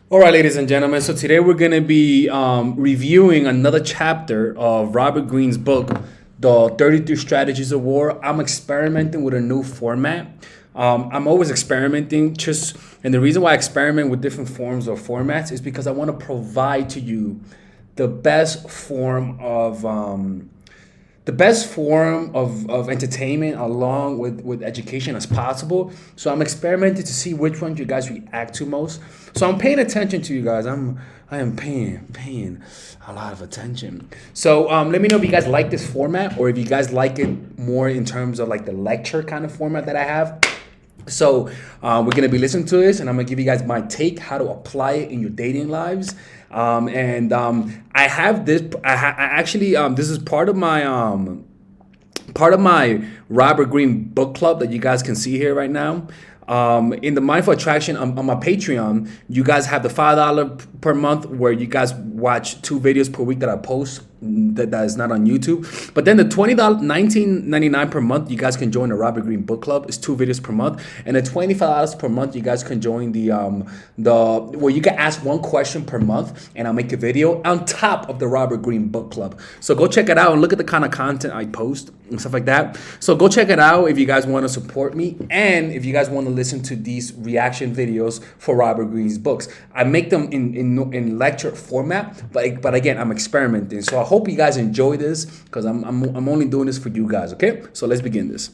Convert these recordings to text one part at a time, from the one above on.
All right, ladies and gentlemen. So today we're going to be reviewing another chapter of Robert Greene's book, The 33 Strategies of War. I'm experimenting with a new format. I'm always experimenting, and the reason why I experiment with different forms or formats is because I want to provide to you the best form of of entertainment along with education as possible. So I'm experimenting to see which ones you guys react to most. So I'm paying attention to you guys. I am paying a lot of attention. So let me know if you guys like this format or if you guys like it more in terms of like the lecture kind of format that I have. So we're gonna be listening to this, and I'm gonna give you guys my take how to apply it in your dating lives. I have this. I actually this is part of my Robert Greene book club that you guys can see here right now. In the Mindful Attraction on my Patreon, you guys have the $5 per month where you guys watch 2 videos per week that I post that is not on YouTube. But then the $20, $19.99 per month, you guys can join the Robert Greene Book Club. It's 2 videos per month, and the $25 per month, you guys can join the where you can ask 1 question per month, and I'll make a video on top of the Robert Greene Book Club. So go check it out and look at the kind of content I post and stuff like that. So go check it out if you guys want to support me, and if you guys want to listen to these reaction videos for Robert Greene's books. I make them in lecture format, but again, I'm experimenting. So I hope you guys enjoy this because I'm only doing this for you guys. Okay, so let's begin this.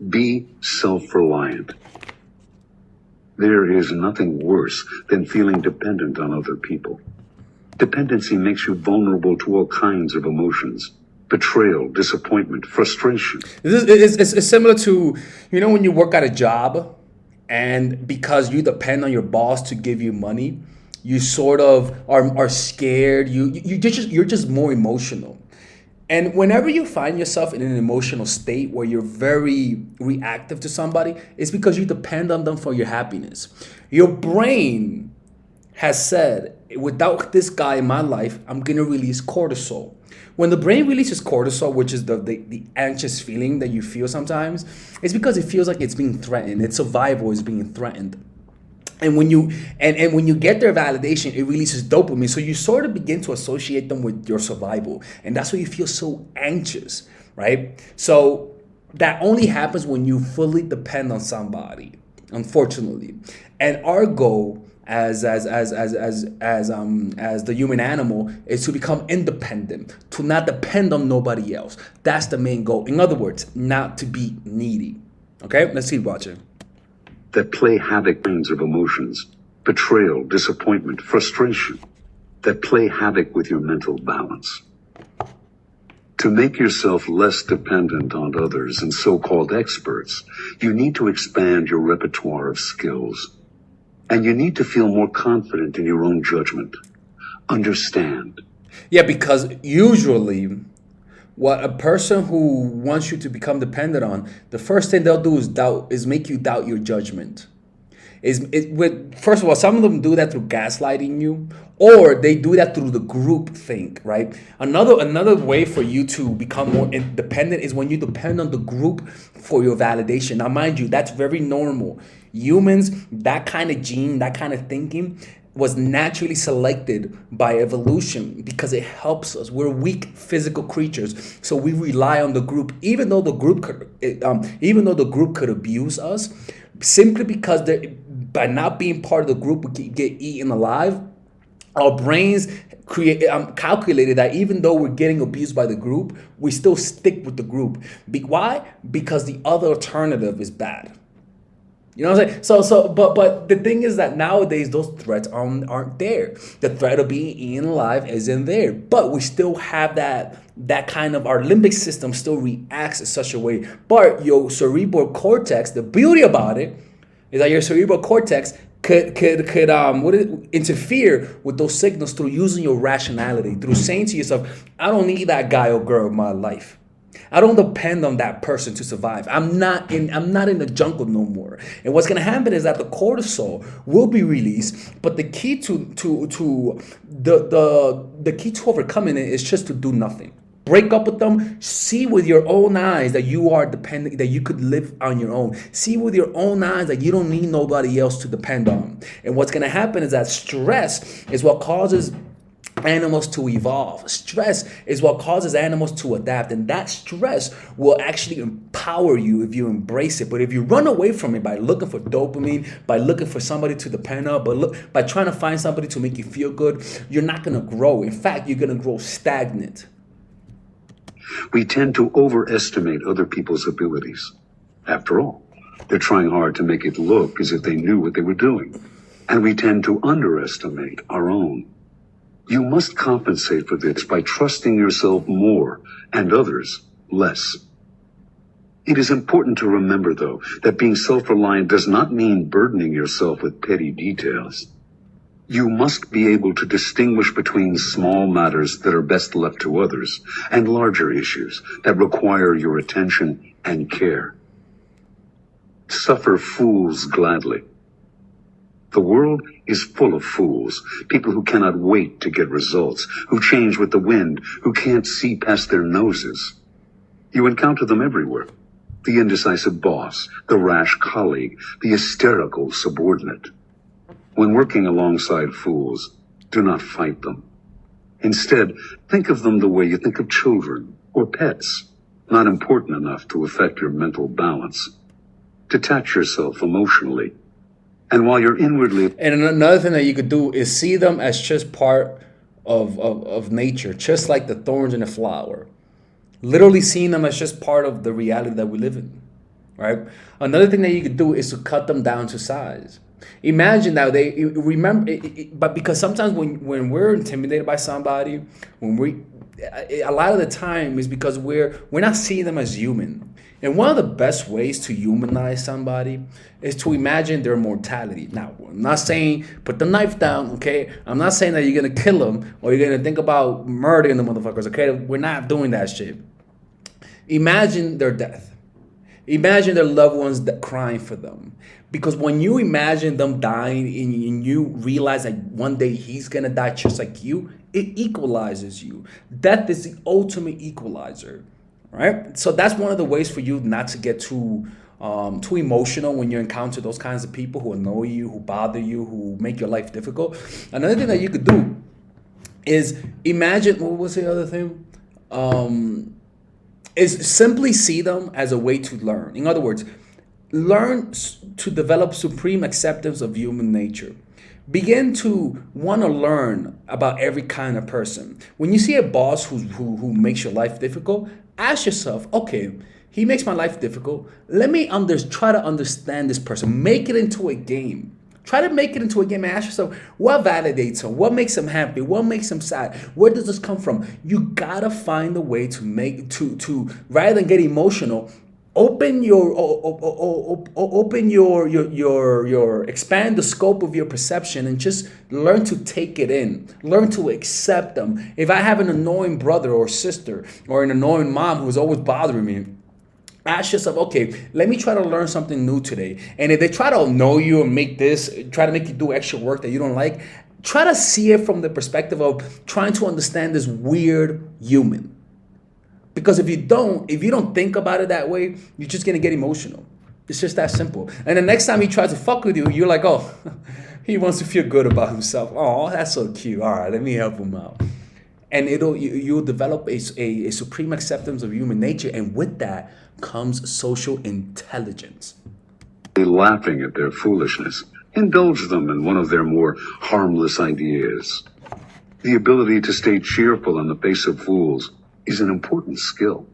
Be self-reliant. There is nothing worse than feeling dependent on other people. Dependency makes you vulnerable to all kinds of emotions. Betrayal, disappointment, frustration. It's similar to, when you work at a job and because you depend on your boss to give you money, you sort of are scared. You're just more emotional. And whenever you find yourself in an emotional state where you're very reactive to somebody, it's because you depend on them for your happiness. Your brain has said, without this guy in my life, I'm going to release cortisol. When the brain releases cortisol, which is the anxious feeling that you feel sometimes, it's because it feels like it's being threatened. Its survival is being threatened. And when you when you get their validation, it releases dopamine. So you sort of begin to associate them with your survival. And that's why you feel so anxious, right? So that only happens when you fully depend on somebody, unfortunately. And our goal as the human animal is to become independent, to not depend on nobody else. That's the main goal. In other words, not to be needy. Okay, let's keep watching. That play havoc kinds of emotions. Betrayal, disappointment, frustration. That play havoc with your mental balance. To make yourself less dependent on others and so-called experts, you need to expand your repertoire of skills. And you need to feel more confident in your own judgment. Understand. Yeah, because usually what a person who wants you to become dependent on, the first thing they'll do is make you doubt your judgment. First of all, some of them do that through gaslighting you, or they do that through the group think, right? Another way for you to become more independent is when you depend on the group for your validation. Now, mind you, that's very normal. Humans, that kind of gene, that kind of thinking was naturally selected by evolution because it helps us. We're weak physical creatures, so we rely on the group, even though the group could abuse us, simply because by not being part of the group, we can get eaten alive. Our brains calculated that even though we're getting abused by the group, we still stick with the group. Why? Because the other alternative is bad. You know what I'm saying? But the thing is that nowadays those threats aren't there. The threat of being eaten alive isn't there. But we still have that kind of, our limbic system still reacts in such a way. But your cerebral cortex, the beauty about it is that your cerebral cortex could interfere with those signals through using your rationality, through saying to yourself, I don't need that guy or girl in my life. I don't depend on that person to survive. I'm not in the jungle no more. And what's gonna happen is that the cortisol will be released, but the key to overcoming it is just to do nothing. Break up with them. See with your own eyes that you are dependent, that you could live on your own. See with your own eyes that you don't need nobody else to depend on. And what's going to happen is that stress is what causes animals to evolve. Stress is what causes animals to adapt, and that stress will actually empower you if you embrace it. But if you run away from it by looking for dopamine, by looking for somebody to depend on, by trying to find somebody to make you feel good, you're not going to grow. In fact, you're going to grow stagnant. We tend to overestimate other people's abilities. After all, they're trying hard to make it look as if they knew what they were doing. And we tend to underestimate our own. You must compensate for this by trusting yourself more and others less. It is important to remember, though, that being self-reliant does not mean burdening yourself with petty details. You must be able to distinguish between small matters that are best left to others and larger issues that require your attention and care. Suffer fools gladly. The world is full of fools, people who cannot wait to get results, who change with the wind, who can't see past their noses. You encounter them everywhere. The indecisive boss, the rash colleague, the hysterical subordinate. When working alongside fools, do not fight them. Instead, think of them the way you think of children or pets, not important enough to affect your mental balance. Detach yourself emotionally. And while you're inwardly... And another thing that you could do is see them as just part of nature, just like the thorns in a flower. Literally seeing them as just part of the reality that we live in, right? Another thing that you could do is to cut them down to size. Imagine now but because sometimes when we're intimidated by somebody, a lot of the time is because we're not seeing them as human. And one of the best ways to humanize somebody is to imagine their mortality. Now, I'm not saying put the knife down, okay? I'm not saying that you're gonna kill them or you're gonna think about murdering the motherfuckers, okay? We're not doing that shit. Imagine their death. Imagine their loved ones crying for them. Because when you imagine them dying and you realize that one day he's gonna die just like you, it equalizes you. Death is the ultimate equalizer, right? So that's one of the ways for you not to get too emotional when you encounter those kinds of people who annoy you, who bother you, who make your life difficult. Another thing that you could do is imagine, what was the other thing? Is simply see them as a way to learn. In other words, learn to develop supreme acceptance of human nature. Begin to want to learn about every kind of person. When you see a boss who makes your life difficult, ask yourself, okay, he makes my life difficult. Let me try to understand this person. Make it into a game. Try to make it into a game and ask yourself, what validates him? What makes him happy? What makes him sad? Where does this come from? You gotta find a way to rather than get emotional, expand the scope of your perception and just learn to take it in. Learn to accept them. If I have an annoying brother or sister or an annoying mom who's always bothering me, ask yourself, okay, let me try to learn something new today. And if they try to annoy you and try to make you do extra work that you don't like, try to see it from the perspective of trying to understand this weird human. Because if you don't think about it that way, you're just gonna get emotional. It's just that simple. And the next time he tries to fuck with you, you're like, oh, he wants to feel good about himself. Oh, that's so cute. All right, let me help him out. And you'll develop a supreme acceptance of human nature, and with that comes social intelligence. Laughing at their foolishness, indulge them in one of their more harmless ideas. The ability to stay cheerful in the face of fools is an important skill.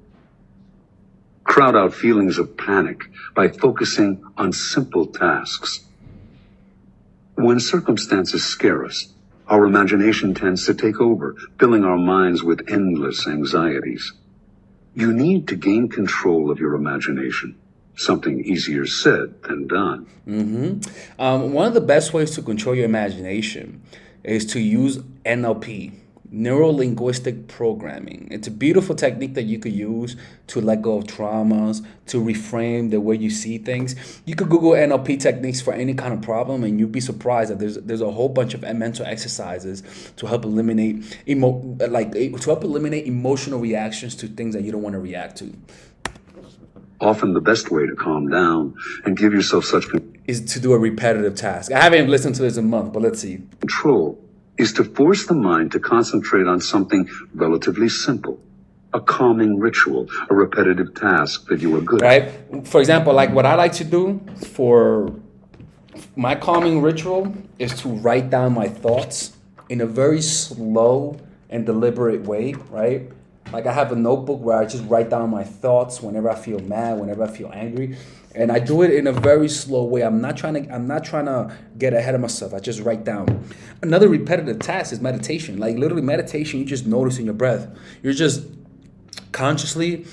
Crowd out feelings of panic by focusing on simple tasks. When circumstances scare us, our imagination tends to take over, filling our minds with endless anxieties. You need to gain control of your imagination. Something easier said than done. One of the best ways to control your imagination is to use NLP, Neuro-linguistic programming. It's a beautiful technique that you could use to let go of traumas, to reframe the way you see things. You could Google NLP techniques for any kind of problem, and you'd be surprised that there's a whole bunch of mental exercises to help eliminate emotional reactions to things that you don't want to react to. Often the best way to calm down and give yourself such Is to do a repetitive task. I haven't listened to this in a month, but let's see. control is to force the mind to concentrate on something relatively simple, a calming ritual, a repetitive task that you are good at. Right? For example, like what I like to do for my calming ritual is to write down my thoughts in a very slow and deliberate way, right? Like I have a notebook where I just write down my thoughts whenever I feel mad, whenever I feel angry, and I do it in a very slow way. I'm not trying to get ahead of myself. I just write down. Another repetitive task is meditation. Like literally meditation, you just notice in your breath. You're just consciously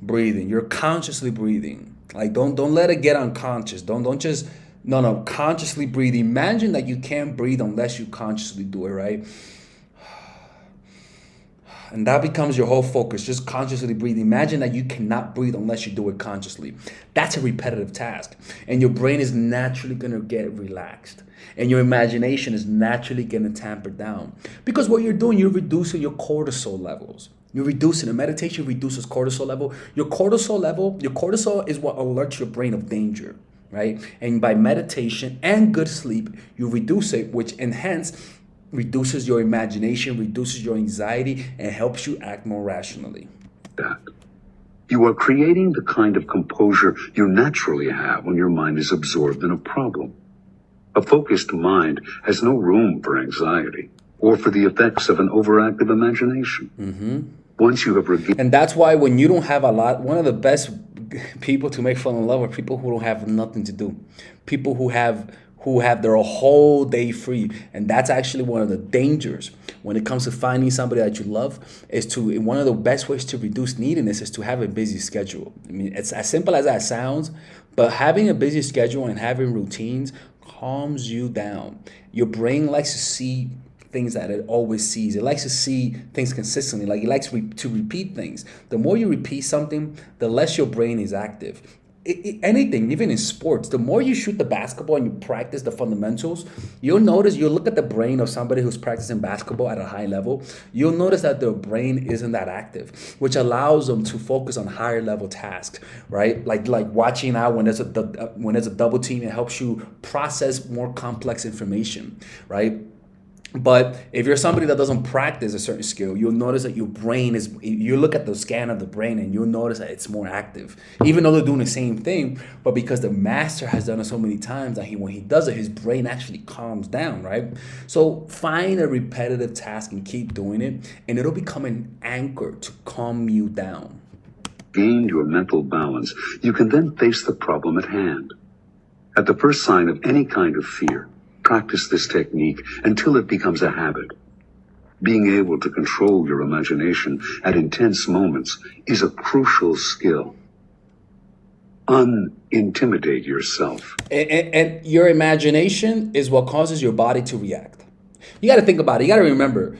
breathing. You're consciously breathing. Like don't let it get unconscious. Don't just no, consciously breathe. Imagine that you can't breathe unless you consciously do it, right? And that becomes your whole focus, just consciously breathing. Imagine that you cannot breathe unless you do it consciously. That's a repetitive task. And your brain is naturally going to get relaxed. And your imagination is naturally going to tamper down. Because what you're doing, you're reducing your cortisol levels. You're reducing it. Meditation reduces cortisol level. Your cortisol is what alerts your brain of danger, right? And by meditation and good sleep, you reduce it, which reduces your imagination, reduces your anxiety, and helps you act more rationally. You are creating the kind of composure you naturally have when your mind is absorbed in a problem. A focused mind has no room for anxiety or for the effects of an overactive imagination. Once you have regained, And that's why when you don't have one of the best people to make fall in love are people who don't have nothing to do. People who have their whole day free. And that's actually one of the dangers when it comes to finding somebody that you love, one of the best ways to reduce neediness is to have a busy schedule. I mean, it's as simple as that sounds, but having a busy schedule and having routines calms you down. Your brain likes to see things that it always sees. It likes to see things consistently. Like it likes to repeat things. The more you repeat something, the less your brain is active. Anything, even in sports, the more you shoot the basketball and you practice the fundamentals, you'll look at the brain of somebody who's practicing basketball at a high level, you'll notice that their brain isn't that active, which allows them to focus on higher level tasks, right? Like watching out when there's a double team, it helps you process more complex information, right? But if you're somebody that doesn't practice a certain skill, you'll notice that you look at the scan of the brain and you'll notice that it's more active. Even though they're doing the same thing, but because the master has done it so many times that when he does it, his brain actually calms down, right? So find a repetitive task and keep doing it, and it'll become an anchor to calm you down. gained your mental balance, you can then face the problem at hand. At the first sign of any kind of fear, practice this technique until it becomes a habit. Being able to control your imagination at intense moments is a crucial skill. Unintimidate yourself. And your imagination is what causes your body to react. You got to think about it. You got to remember,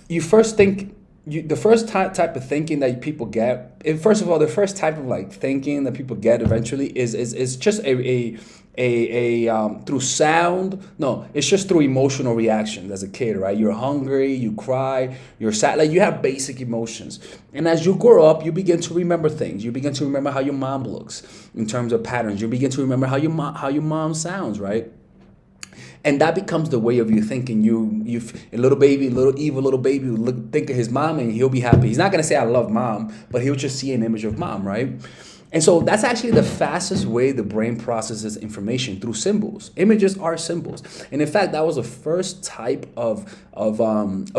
you first think, the first type of thinking that people get, first of all, the first type of like thinking that people get eventually is just through sound. No, it's just through emotional reactions as a kid, right? You're hungry, you cry, you're sad, like you have basic emotions. And as you grow up, you begin to remember things. You begin to remember how your mom looks in terms of patterns. You begin to remember how your mom sounds, right? And that becomes the way of you thinking. A little evil little baby will think of his mom and he'll be happy. He's not going to say, I love mom, but he'll just see an image of mom, right? And so that's actually the fastest way the brain processes information, through symbols. Images are symbols. And in fact, that was the first type of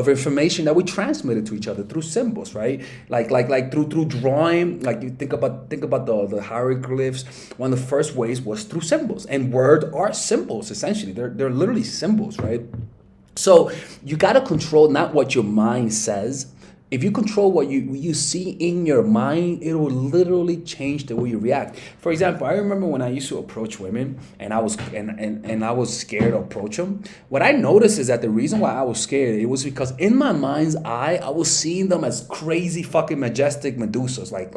information that we transmitted to each other, through symbols, right? Like through drawing. Like you think about the hieroglyphs. One of the first ways was through symbols. And words are symbols, essentially. They're literally symbols, right? So you got to control not what your mind says, If you control what you see in your mind, it will literally change the way you react. For example, I remember when I used to approach women and I was scared to approach them. What I noticed is that the reason why I was scared, it was because in my mind's eye, I was seeing them as crazy fucking majestic Medusas, like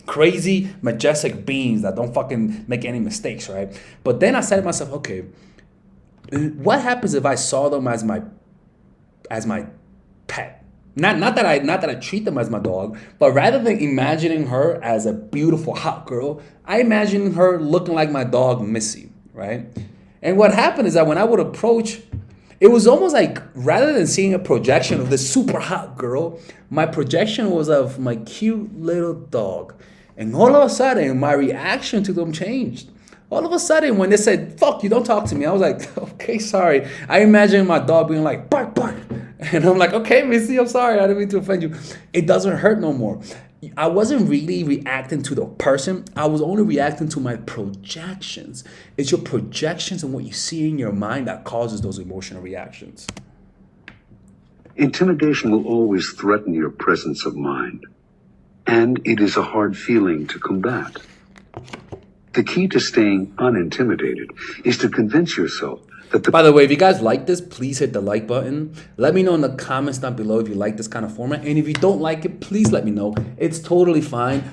crazy majestic beings that don't fucking make any mistakes, right? But then I said to myself, okay, what happens if I saw them as my pet? Not that I treat them as my dog, but rather than imagining her as a beautiful hot girl, I imagine her looking like my dog Missy, right? And what happened is that when I would approach, it was almost like rather than seeing a projection of this super hot girl, my projection was of my cute little dog. And all of a sudden, my reaction to them changed. All of a sudden, when they said, fuck you, don't talk to me, I was like, okay, sorry. I imagine my dog being like, bark, bark. And I'm like, okay, Missy, I'm sorry. I didn't mean to offend you. It doesn't hurt no more. I wasn't really reacting to the person. I was only reacting to my projections. It's your projections and what you see in your mind that causes those emotional reactions. Intimidation will always threaten your presence of mind, and it is a hard feeling to combat. The key to staying unintimidated is to convince yourself that By the way, if you guys like this, please hit the like button. Let me know in the comments down below if you like this kind of format. And if you don't like it, please let me know. It's totally fine.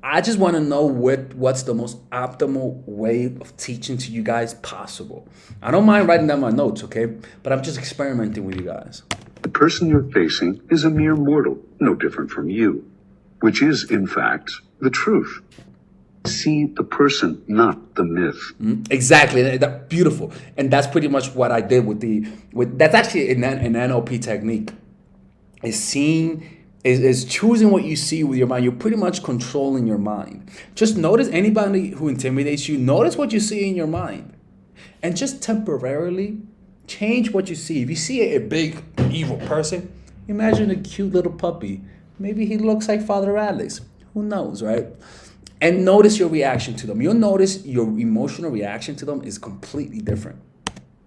I just want to know what's the most optimal way of teaching to you guys possible. I don't mind writing down my notes, okay? But I'm just experimenting with you guys. the person you're facing is a mere mortal, no different from you, which is, in fact, the truth. See the person, not the myth. Exactly. That beautiful. And that's pretty much what I did with that's actually an NLP technique. Is choosing what you see with your mind. You're pretty much controlling your mind. Just notice anybody who intimidates you, notice what you see in your mind. And just temporarily change what you see. If you see a big evil person, imagine a cute little puppy. Maybe he looks like Father Alex. Who knows, right? And notice your reaction to them. You'll notice your emotional reaction to them is completely different.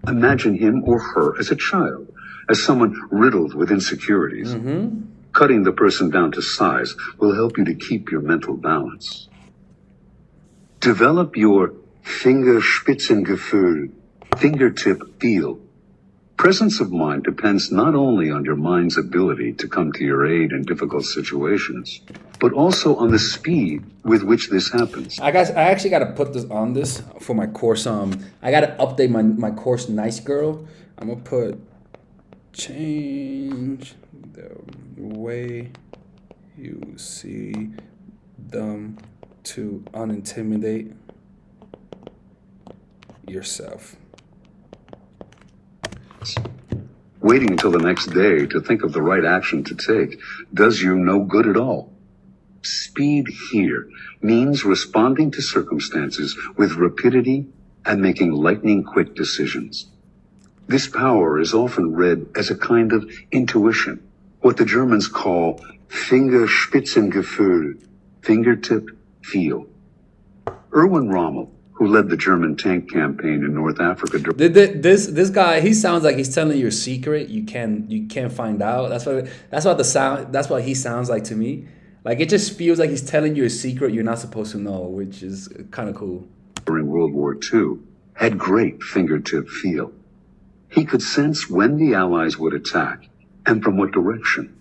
Imagine him or her as a child, as someone riddled with insecurities. Cutting the person down to size will help you to keep your mental balance. Develop your Fingerspitzengefühl, fingertip feel. Presence of mind depends not only on your mind's ability to come to your aid in difficult situations, but also on the speed with which this happens. I actually got to put this on this for my course. I got to update my course, Nice Girl. I'm going to put change the way you see them to unintimidate yourself. Waiting until the next day to think of the right action to take does you no good at all. Speed here means responding to circumstances with rapidity and making lightning-quick decisions. This power is often read as a kind of intuition, what the Germans call Fingerspitzengefühl, fingertip feel. Erwin Rommel, who led the German tank campaign in North Africa. This guy, he sounds like he's telling you a secret you can't find out. That's what he sounds like to me. Like it just feels like he's telling you a secret you're not supposed to know, which is kind of cool. During World War II, had great fingertip feel. He could sense when the Allies would attack and from what direction.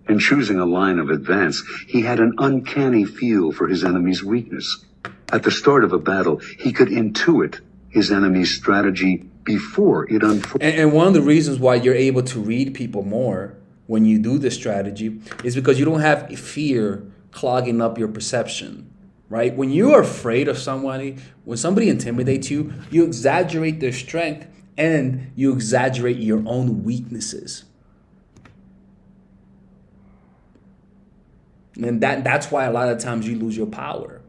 In choosing a line of advance, he had an uncanny feel for his enemy's weakness. At the start of a battle, he could intuit his enemy's strategy before it unfolded. And one of the reasons why you're able to read people more when you do this strategy is because you don't have fear clogging up your perception, right? When you are afraid of somebody, when somebody intimidates you, you exaggerate their strength and you exaggerate your own weaknesses. And that's why a lot of times you lose your power.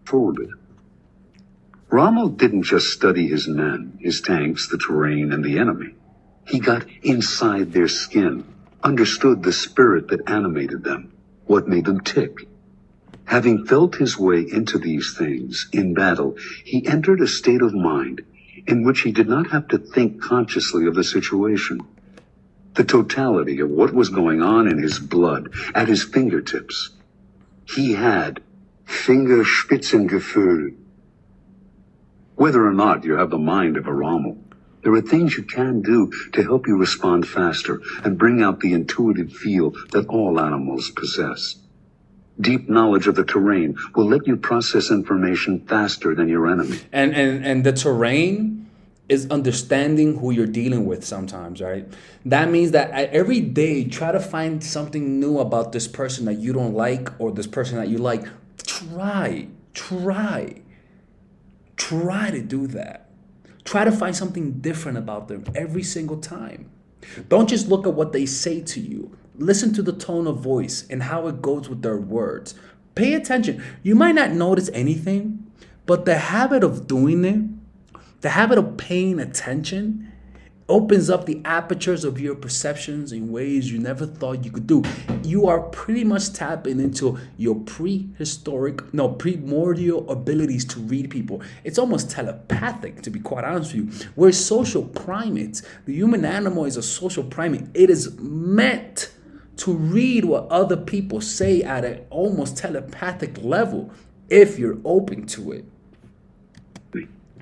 Forwarded. Rommel didn't just study his men, his tanks, the terrain, and the enemy. He got inside their skin, understood the spirit that animated them, what made them tick. Having felt his way into these things in battle, he entered a state of mind in which he did not have to think consciously of the situation. the totality of what was going on in his blood at his fingertips. He had Fingerspitzengefühl. Whether or not you have the mind of a Rommel, there are things you can do to help you respond faster and bring out the intuitive feel that all animals possess. Deep knowledge of the terrain will let you process information faster than your enemy. And the terrain is understanding who you're dealing with sometimes, right? That means that every day try to find something new about this person that you don't like or this person that you like. Try to do that. Try to find something different about them every single time. Don't just look at what they say to you. Listen to the tone of voice and how it goes with their words. Pay attention. You might not notice anything, but the habit of doing it, the habit of paying attention, opens up the apertures of your perceptions in ways you never thought you could do. You are pretty much tapping into your primordial abilities to read people. It's almost telepathic, to be quite honest with you. We're social primates. The human animal is a social primate. It is meant to read what other people say at an almost telepathic level if you're open to it.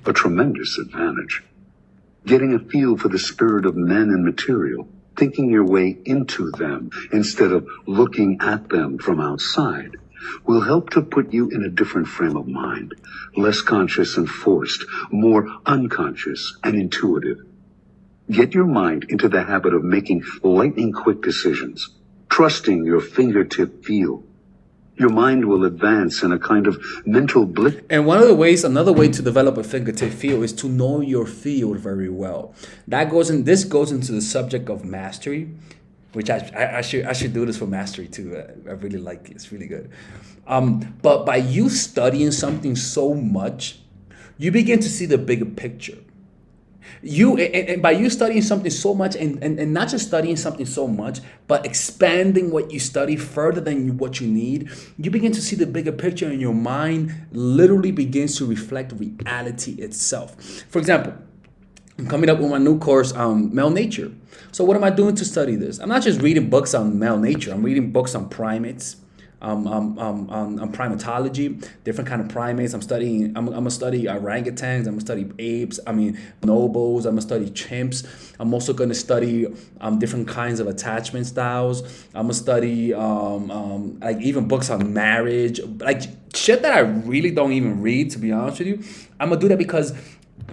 A tremendous advantage. Getting a feel for the spirit of men and material, thinking your way into them instead of looking at them from outside, will help to put you in a different frame of mind, less conscious and forced, more unconscious and intuitive. Get your mind into the habit of making lightning-quick decisions, trusting your fingertip feel. Your mind will advance in a kind of mental blip. And another way to develop a fingertip feel is to know your field very well. This goes into the subject of mastery, which I should do this for mastery too. I really like it. It's really good. But by you studying something so much, you begin to see the bigger picture. And by you studying something so much and not just studying something so much, but expanding what you study further than what you need, you begin to see the bigger picture and your mind literally begins to reflect reality itself. For example, I'm coming up with my new course on male nature. So what am I doing to study this? I'm not just reading books on male nature. I'm reading books on primates, on primatology, different kind of primates. I'm gonna study orangutans. I'm gonna study apes. Bonobos. I'm gonna study chimps. I'm also gonna study different kinds of attachment styles. I'm gonna study like even books on marriage, like shit that I really don't even read, to be honest with you. I'm gonna do that because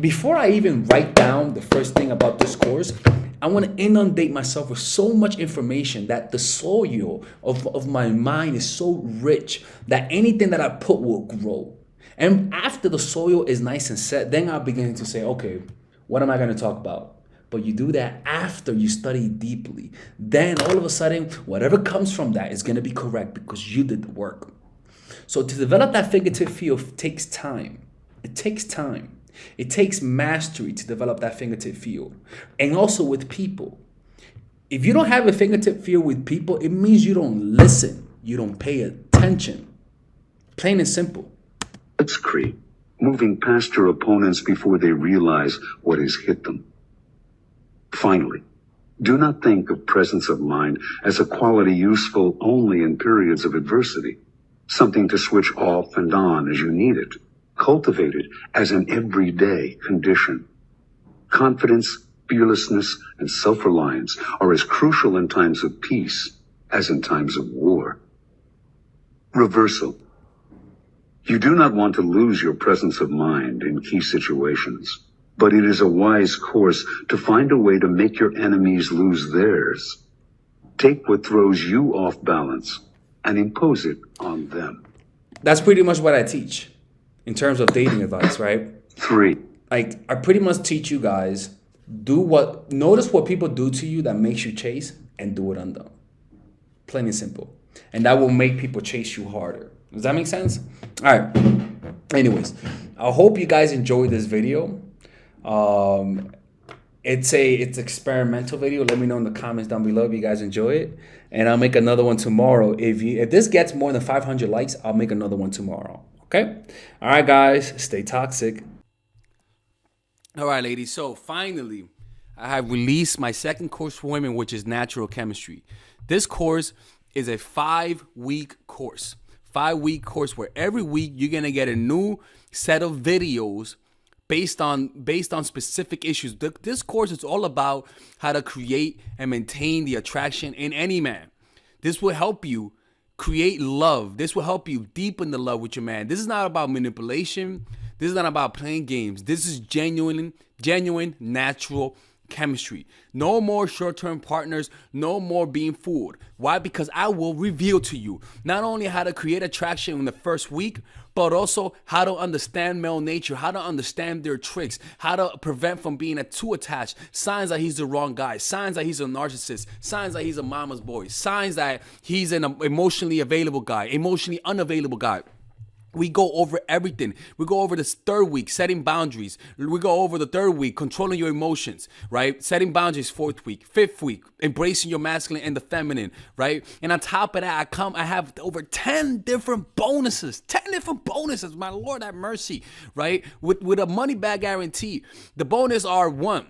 before I even write down the first thing about this course, I want to inundate myself with so much information that the soil of my mind is so rich that anything that I put will grow. And after the soil is nice and set, then I'll begin to say, okay, what am I going to talk about? But you do that after you study deeply. Then all of a sudden, whatever comes from that is going to be correct because you did the work. So to develop that fingertip feel takes time. It takes time. It takes mastery to develop that fingertip feel. And also with people. If you don't have a fingertip feel with people, it means you don't listen. You don't pay attention. Plain and simple. Blitzkrieg, moving past your opponents before they realize what has hit them. Finally, do not think of presence of mind as a quality useful only in periods of adversity, something to switch off and on as you need it. Cultivate it as an everyday condition. Confidence, fearlessness, and self-reliance are as crucial in times of peace as in times of war. Reversal. You do not want to lose your presence of mind in key situations, but it is a wise course to find a way to make your enemies lose theirs. Take what throws you off balance and impose it on them. That's pretty much what I teach. In terms of dating advice, right? 3. Like, I pretty much teach you guys, notice what people do to you that makes you chase and do it on them. Plain and simple. And that will make people chase you harder. Does that make sense? All right. Anyways, I hope you guys enjoyed this video. It's experimental video. Let me know in the comments down below if you guys enjoy it. And I'll make another one tomorrow. If this gets more than 500 likes, I'll make another one tomorrow. Okay? All right, guys. Stay toxic. All right, ladies. So finally, I have released my second course for women, which is natural chemistry. This course is a 5-week course. 5-week course where every week you're gonna get a new set of videos based on specific issues. This course is all about how to create and maintain the attraction in any man. This will help you create love. This will help you deepen the love with your man. This is not about manipulation. This is not about playing games. This is genuine natural chemistry. No more short-term partners, no more being fooled. Why? Because I will reveal to you not only how to create attraction in the first week, but also how to understand male nature, how to understand their tricks, how to prevent from being too attached, signs that he's the wrong guy, signs that he's a narcissist, signs that he's a mama's boy, signs that he's an emotionally available guy, emotionally unavailable guy. We go over everything. We go over this third week, setting boundaries. We go over the third week, controlling your emotions, right? Setting boundaries, fourth week, fifth week, embracing your masculine and the feminine, right? And on top of that, I have over 10 different bonuses. 10 different bonuses. My Lord have mercy, right? With a money back guarantee. The bonus are: 1,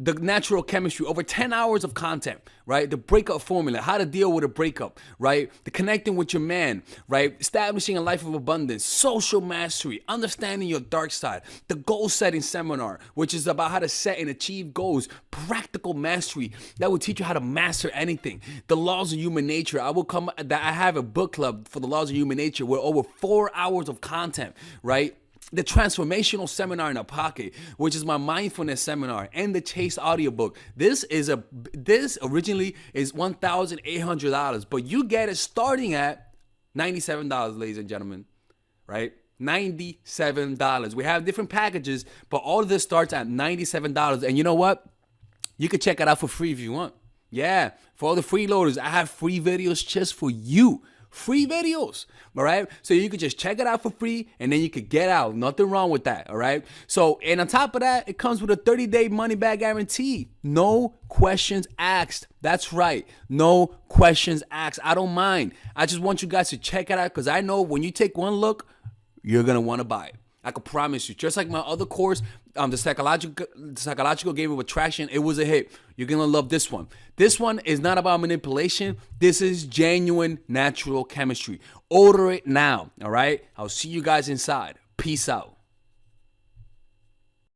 the natural chemistry, over 10 hours of content, right? The breakup formula, how to deal with a breakup, right? The connecting with your man, right? Establishing a life of abundance, social mastery, understanding your dark side, the goal setting seminar, which is about how to set and achieve goals, practical mastery that will teach you how to master anything, the laws of human nature. I have a book club for the laws of human nature with over 4 hours of content, right? The transformational seminar in a pocket, which is my mindfulness seminar, and the Chase audiobook. This originally is $1,800, but you get it starting at $97, ladies and gentlemen, right? $97. We have different packages, but all of this starts at $97. And you know what? You can check it out for free if you want. Yeah, for all the freeloaders, I have free videos just for you. Free videos, all right? So you could just check it out for free, and then you could get out. Nothing wrong with that, all right? So, and on top of that, it comes with a 30-day money-back guarantee. No questions asked. That's right. No questions asked. I don't mind. I just want you guys to check it out, because I know when you take one look, you're going to want to buy it. I can promise you. Just like my other course, the psychological game of attraction, it was a hit. You're going to love this one. This one is not about manipulation. This is genuine natural chemistry. Order it now, all right? I'll see you guys inside. Peace out.